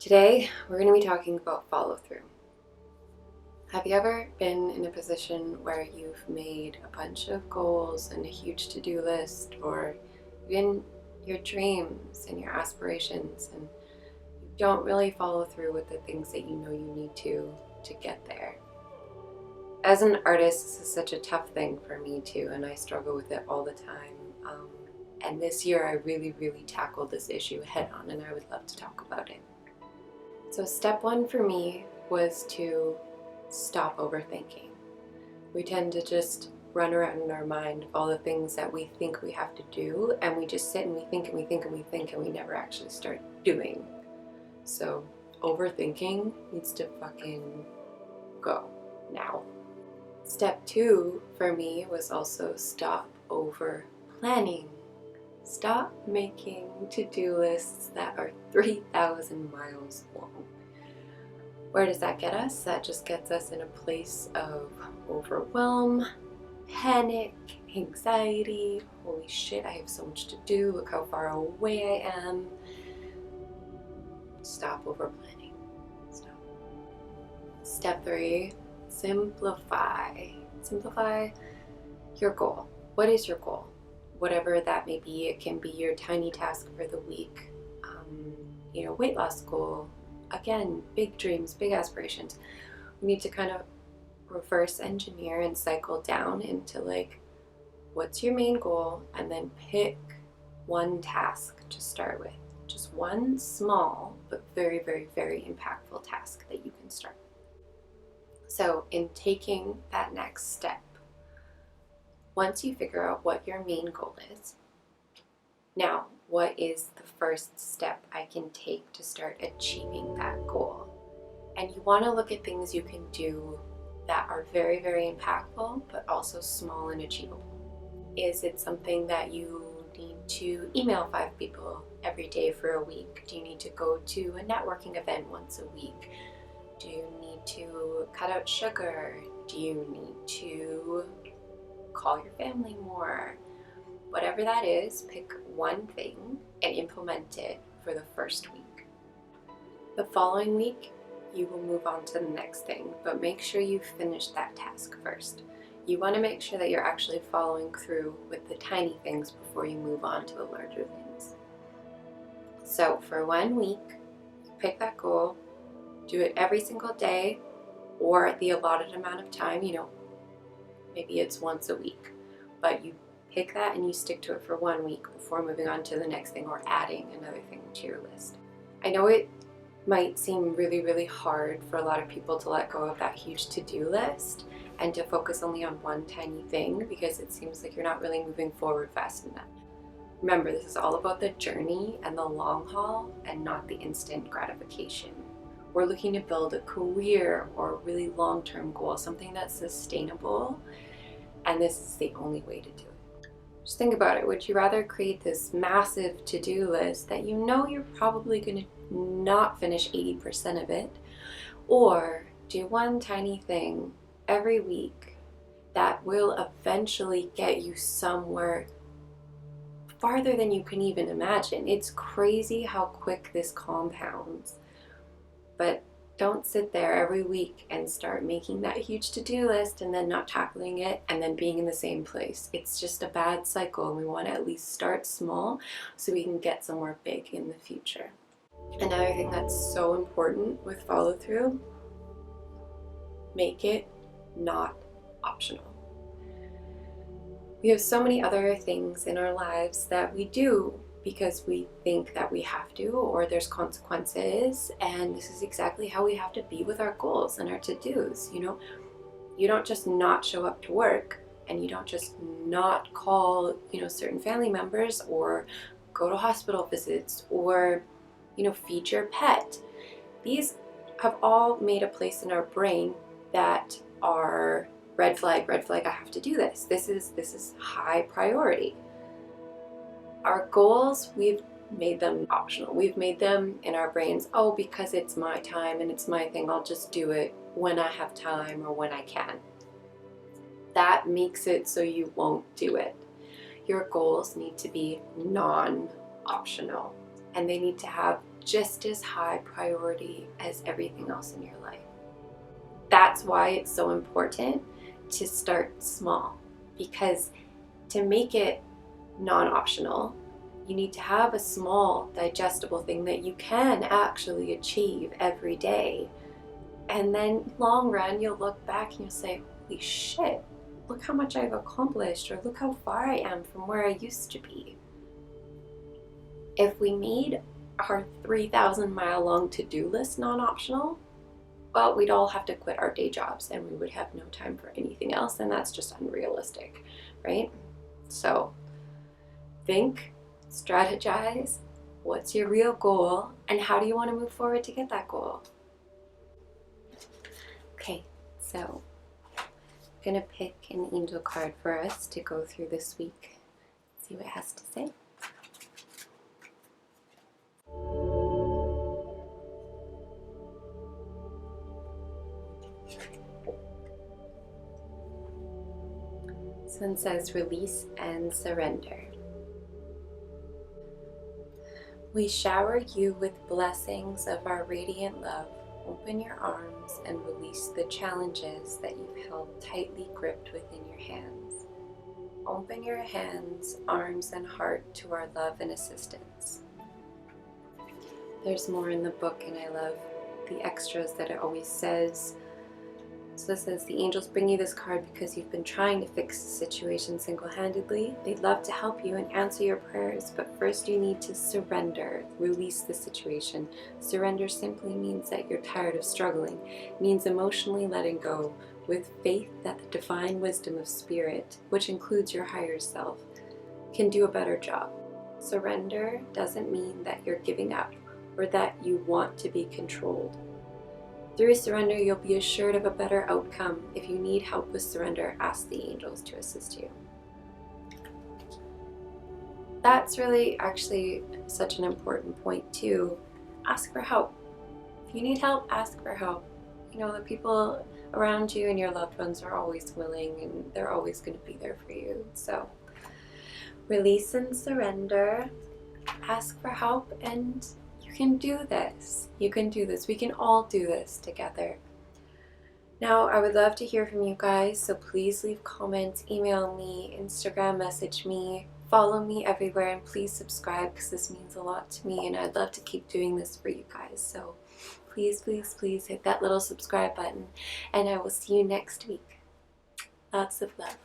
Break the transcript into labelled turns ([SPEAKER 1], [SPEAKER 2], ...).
[SPEAKER 1] Today, we're going to be talking about follow through. Have you ever been in a position where you've made a bunch of goals and a huge to-do list, or even your dreams and your aspirations, and you don't really follow through with the things that you know you need to get there? As an artist, this is such a tough thing for me too, and I struggle with it all the time. And this year, I really tackled this issue head on, and I would love to talk about it. So step one for me was to stop overthinking. We tend to just run around in our mind of all the things that we think we have to do, and we just sit and we think and we think and we think, and we never actually start doing. So overthinking needs to fucking go now. Step two for me was also stop over planning. Stop making to-do lists that are 3,000 miles long. Where does that get us? That just gets us in a place of overwhelm, panic, anxiety. Holy shit, I have so much to do. Look how far away I am. Stop over planning. Stop. Step three, simplify. Simplify your goal. What is your goal? Whatever that may be. It can be your tiny task for the week, weight loss goal. Again, big dreams, big aspirations. We need to kind of reverse engineer and cycle down into like, what's your main goal? And then pick one task to start with. Just one small, but very impactful task that you can start. So in taking that next step, once you figure out what your main goal is, now what is the first step I can take to start achieving that goal? And you want to look at things you can do that are very impactful, but also small and achievable. Is it something that you need to email 5 people every day for a week? Do you need to go to a networking event once a week? Do you need to cut out sugar? Do you need to call your family more? Whatever that is, pick one thing and implement it for the first week. The following week, you will move on to the next thing, but make sure you finish that task first. You want to make sure that you're actually following through with the tiny things before you move on to the larger things. So for 1 week, pick that goal, do it every single day or the allotted amount of time, maybe it's once a week, but you pick that and you stick to it for 1 week before moving on to the next thing or adding another thing to your list. I know it might seem really hard for a lot of people to let go of that huge to-do list and to focus only on one tiny thing because it seems like you're not really moving forward fast enough. Remember, this is all about the journey and the long haul and not the instant gratification. We're looking to build a career or a really long-term goal, something that's sustainable, and this is the only way to do it. Just think about it. Would you rather create this massive to-do list that you know you're probably going to not finish 80% of it, or do one tiny thing every week that will eventually get you somewhere farther than you can even imagine? It's crazy how quick this compounds. But don't sit there every week and start making that huge to-do list and then not tackling it and then being in the same place. It's just a bad cycle, and we want to at least start small so we can get somewhere big in the future. Another thing that's so important with follow through, make it not optional. We have so many other things in our lives that we do because we think that we have to, or there's consequences, and this is exactly how we have to be with our goals and our to-dos. You don't just not show up to work, and you don't just not call certain family members or go to hospital visits or feed your pet. These have all made a place in our brain that are red flag, I have to do this. This is high priority. Our goals, we've made them optional. We've made them in our brains, oh, because it's my time and it's my thing, I'll just do it when I have time or when I can. That makes it so you won't do it. Your goals need to be non-optional, and they need to have just as high priority as everything else in your life. That's why it's so important to start small, because to make it non-optional, you need to have a small digestible thing that you can actually achieve every day. And then long run, you'll look back and you'll say, holy shit, look how much I've accomplished, or look how far I am from where I used to be. If we made our 3,000 mile long to-do list non-optional, well, we'd all have to quit our day jobs and we would have no time for anything else, and that's just unrealistic, right? So think, strategize, what's your real goal, and how do you want to move forward to get that goal? Okay, so I'm gonna pick an angel card for us to go through this week, see what it has to say. This one says release and surrender. We shower you with blessings of our radiant love. Open your arms and release the challenges that you've held tightly gripped within your hands. Open your hands, arms, and heart to our love and assistance. There's more in the book, and I love the extras that it always says. So it says, the angels bring you this card because you've been trying to fix the situation single-handedly. They'd love to help you and answer your prayers, but first you need to surrender, release the situation. Surrender simply means that you're tired of struggling. It means emotionally letting go, with faith that the divine wisdom of spirit, which includes your higher self, can do a better job. Surrender doesn't mean that you're giving up or that you want to be controlled. Through surrender, you'll be assured of a better outcome. If you need help with surrender, ask the angels to assist you. That's really actually such an important point too. Ask for help. If you need help, ask for help. You know, the people around you and your loved ones are always willing, and they're always going to be there for you. So release and surrender, ask for help, and you can do this. You can do this. We can all do this together. Now, I would love to hear from you guys, so please leave comments, email me, Instagram message me, follow me everywhere, and please subscribe because this means a lot to me and I'd love to keep doing this for you guys. So please, please, please hit that little subscribe button, and I will see you next week. Lots of love.